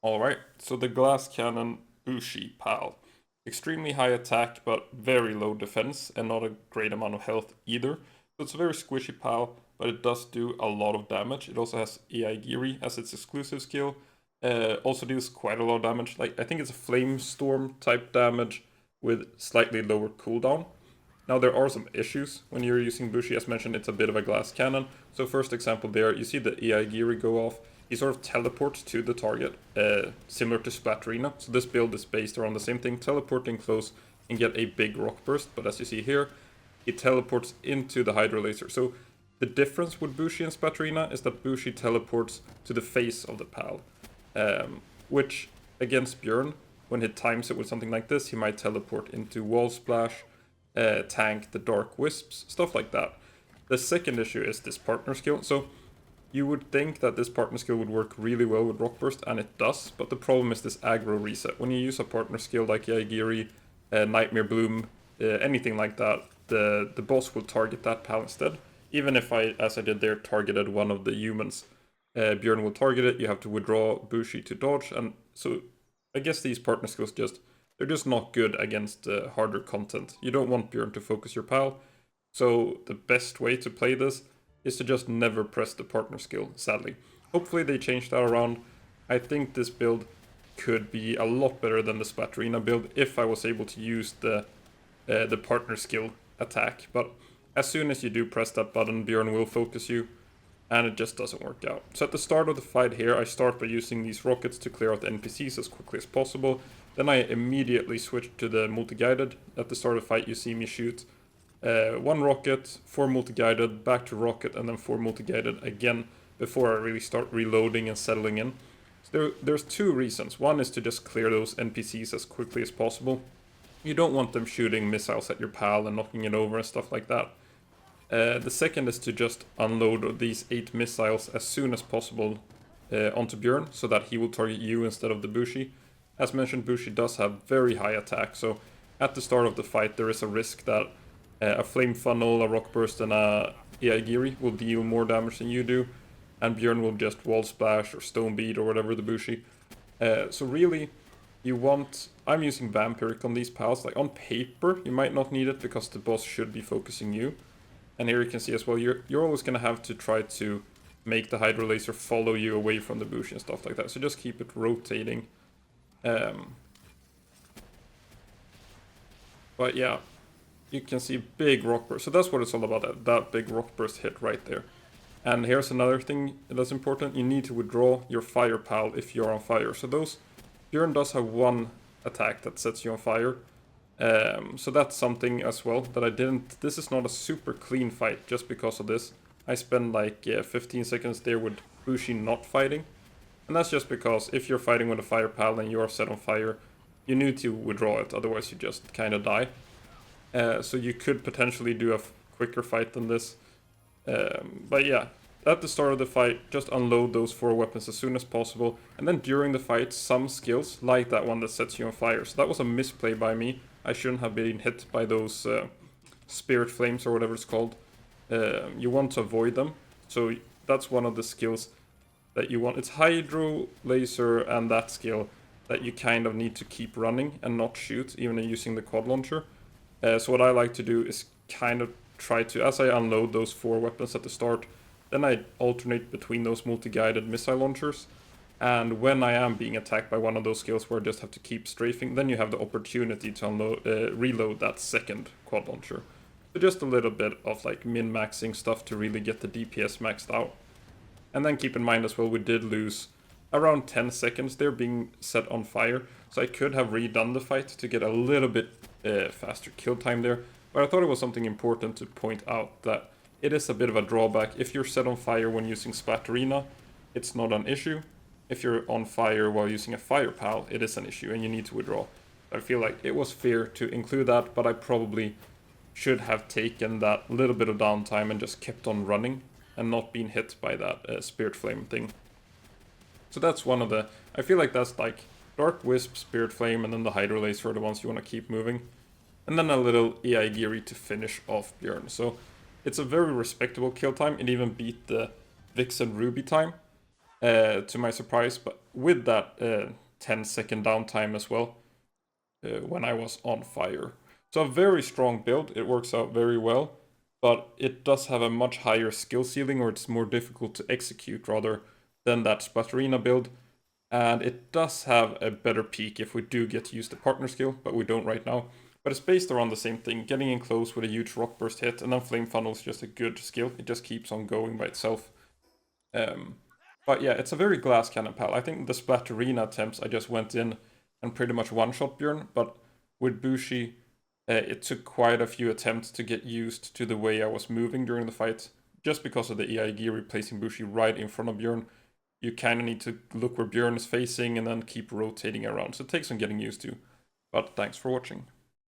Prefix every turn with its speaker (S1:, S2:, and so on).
S1: Alright, so the Glass Cannon Bushi Pal. Extremely high attack, but very low defense, and not a great amount of health either. So it's a very squishy pal, but it does do a lot of damage. It also has Iaigiri as its exclusive skill. Also deals quite a lot of damage. Like, I think it's a Flame Storm type damage with slightly lower cooldown. Now there are some issues when you're using Bushi. As mentioned, it's a bit of a glass cannon. So first example there, you see the Iaigiri go off. He sort of teleports to the target, similar to Splatterina. So this build is based around the same thing, teleporting close and get a big rock burst. But as you see here, it teleports into the Hydro Laser. So the difference with Bushi and Splatterina is that Bushi teleports to the face of the pal. Which, against Bjorn, when he times it with something like this, he might teleport into Wall Splash, tank the Dark Wisps, stuff like that. The second issue is this partner skill. So you would think that this partner skill would work really well with Rockburst, and it does, but the problem is this aggro reset. When you use a partner skill like Iaigiri, Nightmare Bloom, anything like that, the boss will target that pal instead. Even if I, as I did there, targeted one of the humans, Bjorn will target it, you have to withdraw Bushi to dodge, and so I guess these partner skills they're just not good against harder content. You don't want Bjorn to focus your pal, so the best way to play this is to just never press the partner skill, sadly. Hopefully they change that around. I think this build could be a lot better than the Splatterina build if I was able to use the partner skill attack, but as soon as you do press that button, Bjorn will focus you, and it just doesn't work out. So at the start of the fight here, I start by using these rockets to clear out the NPCs as quickly as possible. Then I immediately switch to the multi-guided. At the start of the fight, you see me shoot 1 rocket, 4 multi-guided, back to rocket, and then 4 multi-guided again before I really start reloading and settling in. So there's 2 reasons. One is to just clear those NPCs as quickly as possible. You don't want them shooting missiles at your pal and knocking it over and stuff like that. The second is to just unload these 8 missiles as soon as possible onto Bjorn, so that he will target you instead of the Bushi. As mentioned, Bushi does have very high attack, so at the start of the fight there is a risk that a Flame Funnel, a Rock Burst, and a Iaigiri will deal more damage than you do, and Bjorn will just Wall Splash or Stone Beat or whatever the Bushi. So really, I'm using Vampiric on these pals. Like, on paper, you might not need it because the boss should be focusing you. And here you can see as well, you're always going to have to try to make the Hydro Laser follow you away from the Bushi and stuff like that. So just keep it rotating. But yeah, you can see big rock burst. So that's what it's all about, that big rock burst hit right there. And here's another thing that's important. You need to withdraw your fire pal if you're on fire. So Bjorn does have 1 attack that sets you on fire. So that's something as well that I didn't. This is not a super clean fight just because of this. I spend like 15 seconds there with Bushi not fighting. And that's just because if you're fighting with a fire pal and you're set on fire, you need to withdraw it, otherwise you just kind of die. So you could potentially do a quicker fight than this. But yeah, at the start of the fight, just unload those 4 weapons as soon as possible. And then during the fight, some skills, like that one that sets you on fire. So that was a misplay by me. I shouldn't have been hit by those Spirit Flames or whatever it's called. You want to avoid them. So that's one of the skills that you want. It's Hydro Laser and that skill that you kind of need to keep running and not shoot, even using the quad launcher. So what I like to do is kind of try to, as I unload those 4 weapons at the start, then I alternate between those multi-guided missile launchers. And when I am being attacked by one of those skills where I just have to keep strafing, then you have the opportunity to reload that second quad launcher. So just a little bit of like min-maxing stuff to really get the DPS maxed out. And then keep in mind as well, we did lose around 10 seconds there being set on fire. So I could have redone the fight to get a little bit faster kill time there. But I thought it was something important to point out that it is a bit of a drawback. If you're set on fire when using Splatterina, it's not an issue. If you're on fire while using a fire pal, it is an issue and you need to withdraw. I feel like it was fair to include that, but I probably should have taken that little bit of downtime and just kept on running and not been hit by that Spirit Flame thing. So that's one of the, I feel like that's like Dark Wisp, Spirit Flame, and then the Hydro Laser are the ones you want to keep moving. And then a little Iaigiri to finish off Bjorn. So it's a very respectable kill time. It even beat the Vixen Ruby time. to my surprise, but with that 10-second downtime as well when I was on fire. So a very strong build, it works out very well, but it does have a much higher skill ceiling, or it's more difficult to execute rather than that Splatterina build. And it does have a better peak if we do get to use the partner skill, but we don't right now. But it's based around the same thing, getting in close with a huge rock burst hit, and then Flame Funnel is just a good skill. It just keeps on going by itself. But yeah, it's a very glass cannon pal. I think the Splatterina attempts, I just went in and pretty much one-shot Bjorn, but with Bushi, it took quite a few attempts to get used to the way I was moving during the fight, just because of the Iaigiri placing Bushi right in front of Bjorn. You kind of need to look where Bjorn is facing and then keep rotating around, so it takes some getting used to. But thanks for watching.